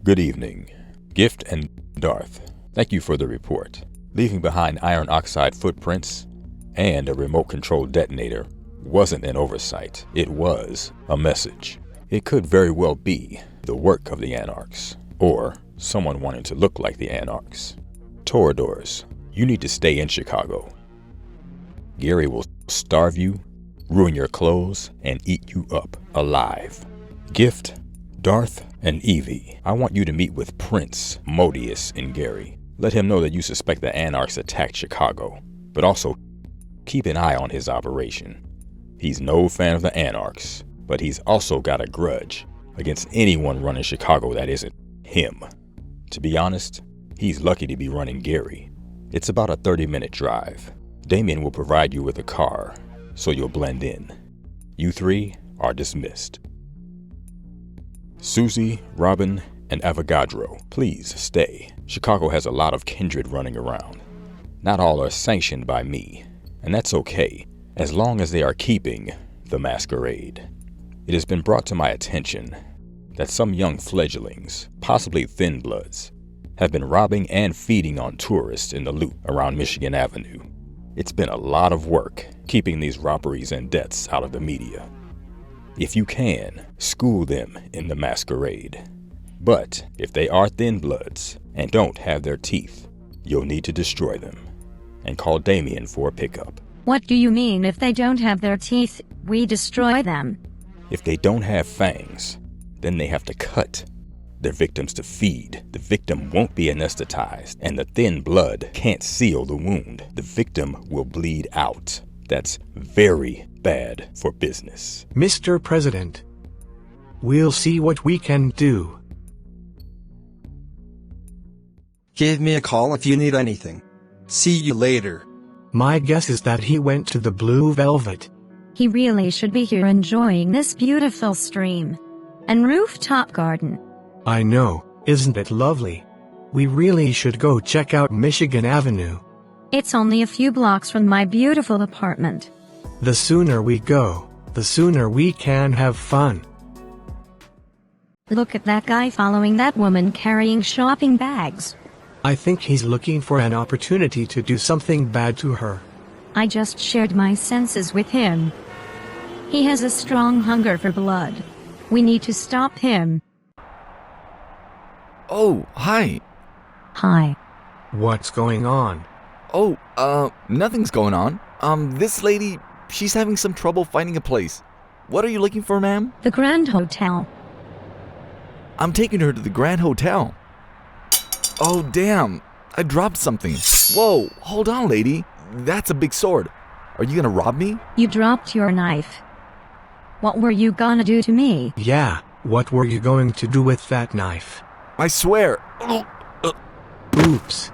Good evening. Gift and Darth, thank you for the report. Leaving behind iron oxide footprints and a remote-controlled detonator wasn't an oversight. It was a message. It could very well be the work of the Anarchs, or someone wanting to look like the Anarchs. Toreadors, you need to stay in Chicago. Gary will starve you, ruin your clothes, and eat you up alive. Gift, Darth and Evie, I want you to meet with Prince Modius in Gary. Let him know that you suspect the Anarchs attacked Chicago, but also keep an eye on his operation. He's no fan of the Anarchs, but he's also got a grudge against anyone running Chicago that isn't him. To be honest, he's lucky to be running Gary. It's about a 30-minute drive. Damien will provide you with a car, so you'll blend in. You three are dismissed. Susie, Robin, and Avogadro, please stay. Chicago has a lot of Kindred running around. Not all are sanctioned by me, and that's okay, as long as they are keeping the Masquerade. It has been brought to my attention that some young fledglings, possibly thinbloods, have been robbing and feeding on tourists in the loop around Michigan Avenue. It's been a lot of work keeping these robberies and deaths out of the media. If you can, school them in the Masquerade. But if they are thinbloods and don't have their teeth, you'll need to destroy them and call Damien for a pickup. What do you mean if they don't have their teeth, we destroy them? If they don't have fangs, then they have to cut their victims to feed. The victim won't be anesthatized, and the thin blood can't seal the wound. The victim will bleed out. That's very bad for business. Mr. President, we'll see what we can do. Give me a call if you need anything. See you later. My guess is that he went to the Blue Velvet. He really should be here enjoying this beautiful stream and rooftop garden. I know, isn't it lovely? We really should go check out Michigan Avenue. It's only a few blocks from my beautiful apartment. The sooner we go, the sooner we can have fun. Look at that guy following that woman carrying shopping bags. I think he's looking for an opportunity to do something bad to her. I just shared my senses with him. He has a strong hunger for blood. We need to stop him. Oh, hi. Hi. What's going on? Oh, nothing's going on. This lady, she's having some trouble finding a place. What are you looking for, ma'am? The Grand Hotel. I'm taking her to the Grand Hotel. Oh, damn. I dropped something. Whoa, hold on, lady. That's a big sword. Are you gonna rob me? You dropped your knife. What were you gonna do to me? Yeah, what were you going to do with that knife? I swear. Oops.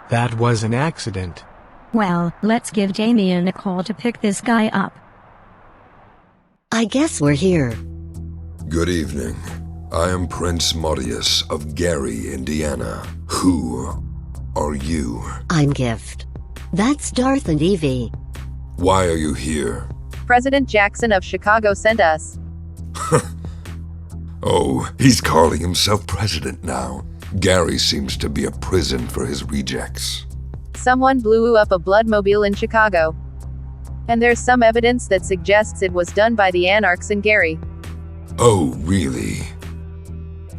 That was an accident. Well, let's give Damien a call to pick this guy up. I guess we're here. Good evening. I am Prince Modius of Gary, Indiana. Who are you? I'm Gift. That's Darth and Evie. Why are you here? President Jackson of Chicago sent us. Oh, he's calling himself president now. Gary seems to be a prison for his rejects. Someone blew up a bloodmobile in Chicago. And there's some evidence that suggests it was done by the Anarchs in Gary. Oh, really?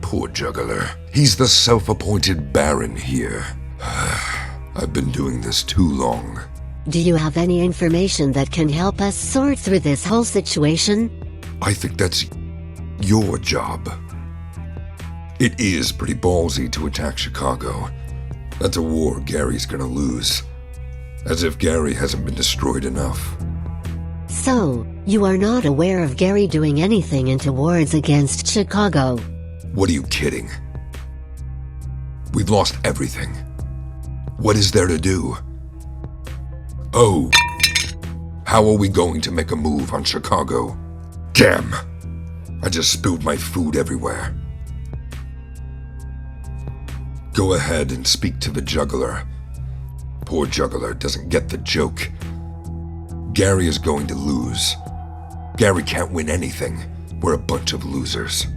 Poor juggler. He's the self-appointed baron here. I've been doing this too long. Do you have any information that can help us sort through this whole situation? I think that's your job. It is pretty ballsy to attack Chicago. That's a war Gary's gonna lose. As if Gary hasn't been destroyed enough. So, you are not aware of Gary doing anything into wars against Chicago? What are you kidding? We've lost everything. What is there to do? Oh, how are we going to make a move on Chicago? Damn! I just spilled my food everywhere. Go ahead and speak to the juggler. Poor juggler doesn't get the joke. Gary is going to lose. Gary can't win anything. We're a bunch of losers.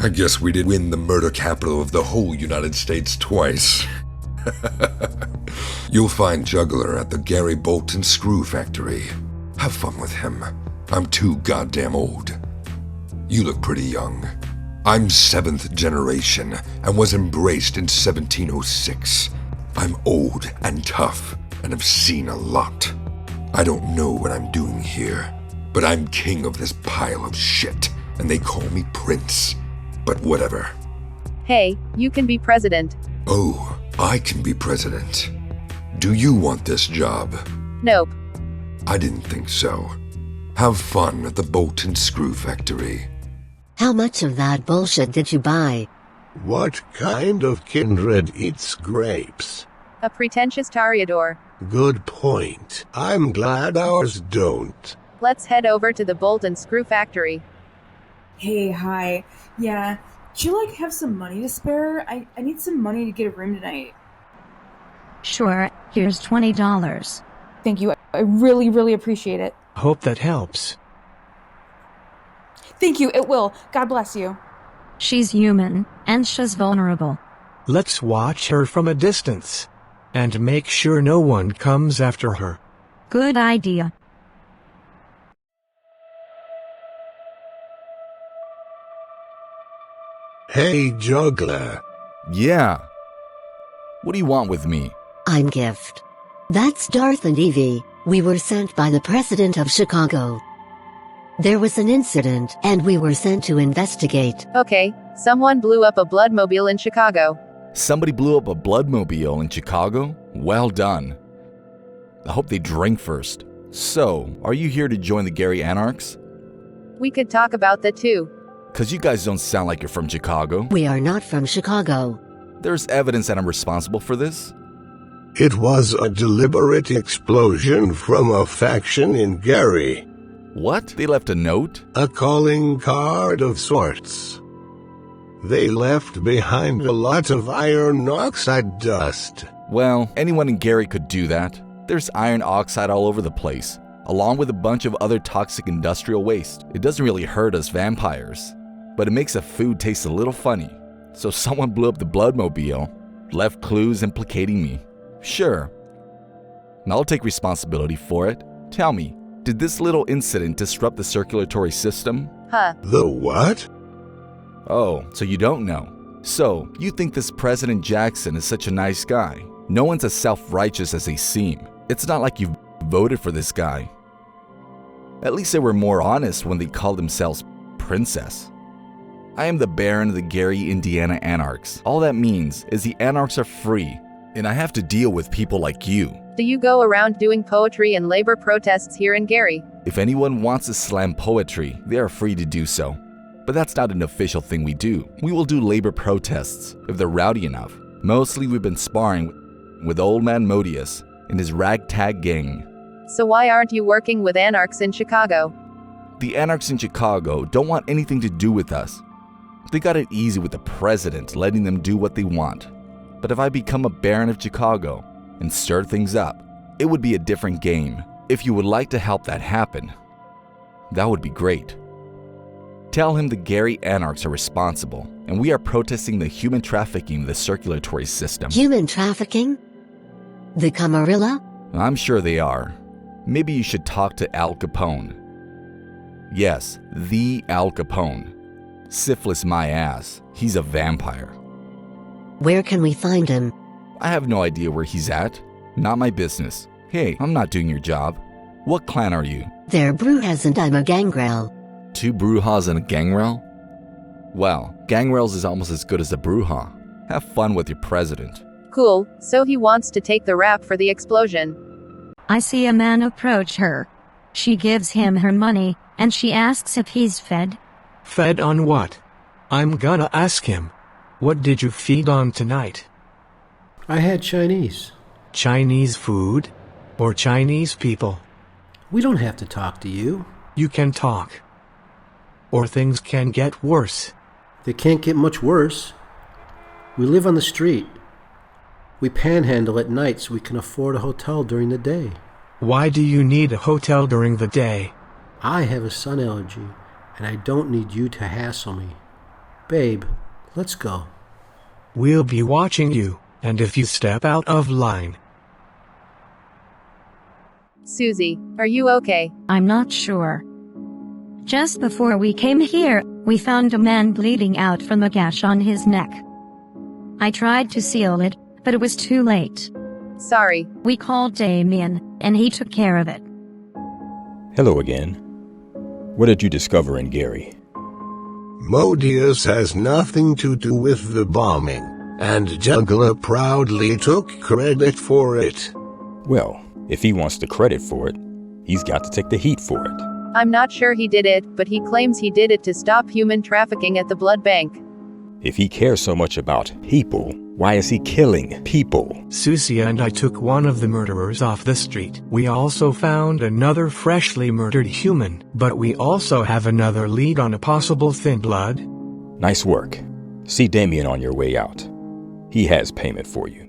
I guess we did win the murder capital of the whole United States twice. You'll find Juggler at the Gary Bolton Screw Factory. Have fun with him. I'm too goddamn old. You look pretty young. I'm 7th generation and was embraced in 1706. I'm old and tough and have seen a lot. I don't know what I'm doing here, but I'm king of this pile of shit, and they call me Prince. But whatever. Hey, you can be president. Oh, I can be president. Do you want this job? Nope. I didn't think so. Have fun at the Bolton Screw Factory. How much of that bullshit did you buy? What kind of kindred eats grapes? A pretentious Toreador. Good point. I'm glad ours don't. Let's head over to the bolt and screw factory. Hey, hi. Yeah, do you have some money to spare? I need some money to get a room tonight. Sure, here's $20. Thank you. I really, really appreciate it. Hope that helps. Thank you, it will. God bless you. She's human, and she's vulnerable. Let's watch her from a distance. And make sure no one comes after her. Good idea. Hey, Juggler. Yeah. What do you want with me? I'm Gift. That's Darth and Evie. We were sent by the president of Chicago. There was an incident, and we were sent to investigate. Okay, someone blew up a bloodmobile in Chicago. Somebody blew up a bloodmobile in Chicago? Well done. I hope they drank first. So, are you here to join the Gary Anarchs? We could talk about that too. 'Cause you guys don't sound like you're from Chicago. We are not from Chicago. There's evidence that I'm responsible for this? It was a deliberate explosion from a faction in Gary. What? They left a note? A calling card of sorts. They left behind a lot of iron oxide dust. Well, anyone in Gary could do that. There's iron oxide all over the place, along with a bunch of other toxic industrial waste. It doesn't really hurt us vampires, but it makes the food taste a little funny. So someone blew up the bloodmobile, left clues implicating me. Sure. And I'll take responsibility for it. Tell me, did this little incident disrupt the circulatory system? Huh. The what? Oh, so you don't know. So, you think this President Jackson is such a nice guy. No one's as self-righteous as they seem. It's not like you've voted for this guy. At least they were more honest when they called themselves Princess. I am the Baron of the Gary, Indiana Anarchs. All that means is the Anarchs are free, and I have to deal with people like you. Do you go around doing poetry and labor protests here in Gary? If anyone wants to slam poetry, they are free to do so. But that's not an official thing we do. We will do labor protests if they're rowdy enough. Mostly we've been sparring with old man Modius and his ragtag gang. So why aren't you working with Anarchs in Chicago? The Anarchs in Chicago don't want anything to do with us. They got it easy with the president letting them do what they want. But if I become a Baron of Chicago and stir things up, it would be a different game. If you would like to help that happen, that would be great. Tell him the Gary Anarchs are responsible, and we are protesting the human trafficking in the circulatory system. Human trafficking? The Camarilla? I'm sure they are. Maybe you should talk to Al Capone. Yes, the Al Capone. Syphilis my ass. He's a vampire. Where can we find him? I have no idea where he's at. Not my business. Hey, I'm not doing your job. What clan are you? They're Brujas and I'm a gangrel. 2 Brujas and a gangrel? Well, gangrels is almost as good as a Bruja. Have fun with your president. Cool, so he wants to take the rap for the explosion. I see a man approach her. She gives him her money, and she asks if he's fed. Fed on what? I'm gonna ask him. What did you feed on tonight? I had Chinese. Chinese food? Or Chinese people? We don't have to talk to you. You can talk. Or things can get worse. They can't get much worse. We live on the street. We panhandle at night so we can afford a hotel during the day. Why do you need a hotel during the day? I have a sun allergy, and I don't need you to hassle me. Babe, let's go. We'll be watching you, and if you step out of line... Susie, are you okay? I'm not sure. Just before we came here, we found a man bleeding out from a gash on his neck. I tried to seal it, but it was too late. Sorry. We called Damien, and he took care of it. Hello again. What did you discover in Gary? Modius has nothing to do with the bombing, and Juggler proudly took credit for it. Well, if he wants the credit for it, he's got to take the heat for it. I'm not sure he did it, but he claims he did it to stop human trafficking at the blood bank. If he cares so much about people, why is he killing people? Susie and I took one of the murderers off the street. We also found another freshly murdered human, but we also have another lead on a possible thin blood. Nice work. See Damien on your way out. He has payment for you.